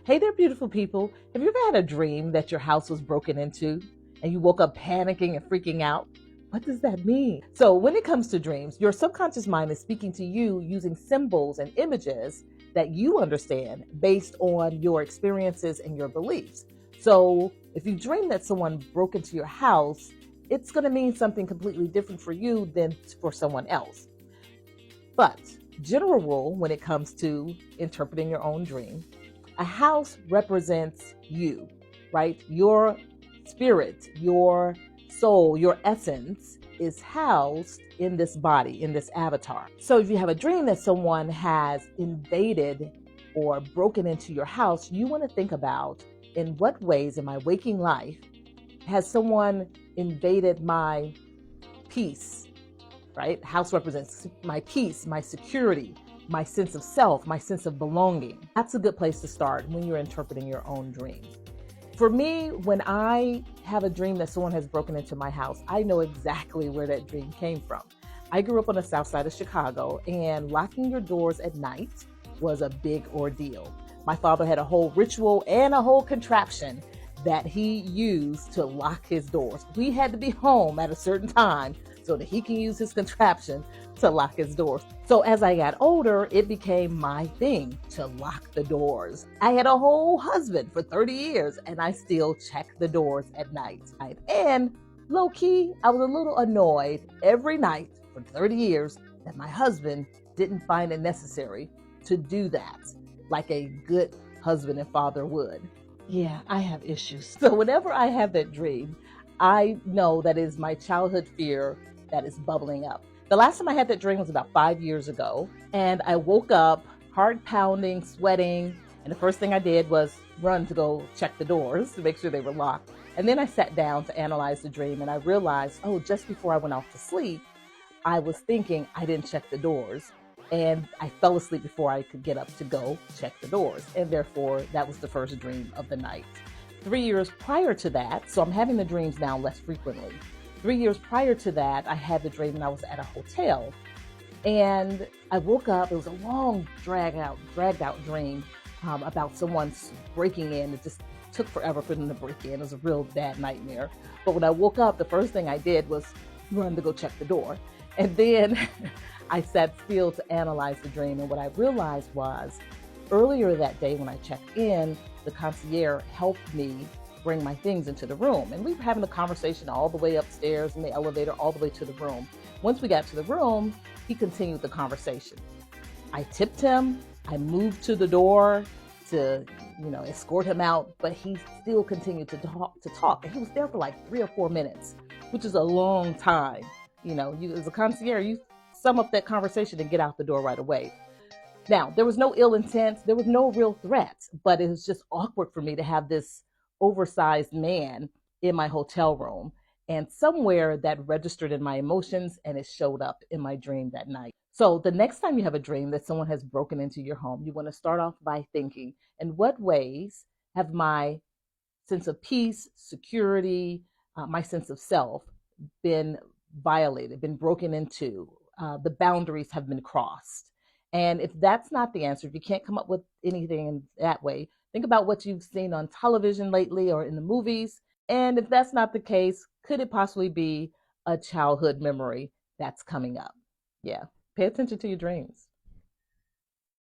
Hey there, beautiful people. Have you ever had a dream that your house was broken into and you woke up panicking and freaking out? What does that mean? So, when it comes to dreams, your subconscious mind is speaking to you using symbols and images that you understand based on your experiences and your beliefs. So, if you dream that someone broke into your house, it's going to mean something completely different for you than for someone else. But, general rule when it comes to interpreting your own dream, a house represents you, right? Your spirit, your soul, your essence is housed in this body, in this avatar. So if you have a dream that someone has invaded or broken into your house, you want to think about, in what ways in my waking life has someone invaded my peace, right? House represents my peace, my security, my sense of self, my sense of belonging. That's a good place to start when you're interpreting your own dream. For me, when I have a dream that someone has broken into my house, I know exactly where that dream came from. I grew up on the south side of Chicago, and locking your doors at night was a big ordeal. My father had a whole ritual and a whole contraption that he used to lock his doors. We had to be home at a certain time so that he can use his contraption to lock his doors. So as I got older, it became my thing to lock the doors. I had a whole husband for 30 years and I still check the doors at night. And low key, I was a little annoyed every night for 30 years that my husband didn't find it necessary to do that like a good husband and father would. Yeah, I have issues. So whenever I have that dream, I know that is my childhood fear that is bubbling up. The last time I had that dream was about 5 years ago, and I woke up heart pounding, sweating, and the first thing I did was run to go check the doors to make sure they were locked. And then I sat down to analyze the dream, and I realized, oh, just before I went off to sleep, I was thinking I didn't check the doors. And I fell asleep before I could get up to go check the doors. And therefore, that was the first dream of the night. 3 years prior to that, so I'm having the dreams now less frequently. 3 years prior to that, I had the dream and I was at a hotel. And I woke up, it was a long, dragged out dream about someone breaking in. It just took forever for them to break in. It was a real bad nightmare. But when I woke up, the first thing I did was run to go check the door. And then I sat still to analyze the dream. And what I realized was earlier that day when I checked in, the concierge helped me bring my things into the room. And we were having a conversation all the way upstairs in the elevator, all the way to the room. Once we got to the room, he continued the conversation. I tipped him. I moved to the door to, escort him out, but he still continued to talk. And he was there for like 3 or 4 minutes, which is a long time. You as a concierge, you sum up that conversation and get out the door right away. Now, there was no ill intent. There was no real threat, but it was just awkward for me to have this oversized man in my hotel room. And somewhere that registered in my emotions and it showed up in my dream that night. So the next time you have a dream that someone has broken into your home, you want to start off by thinking, in what ways have my sense of peace, security, my sense of self been violated, been broken into? The boundaries have been crossed. And if that's not the answer, if you can't come up with anything in that way, think about what you've seen on television lately or in the movies. And if that's not the case, could it possibly be a childhood memory that's coming up? Yeah, pay attention to your dreams.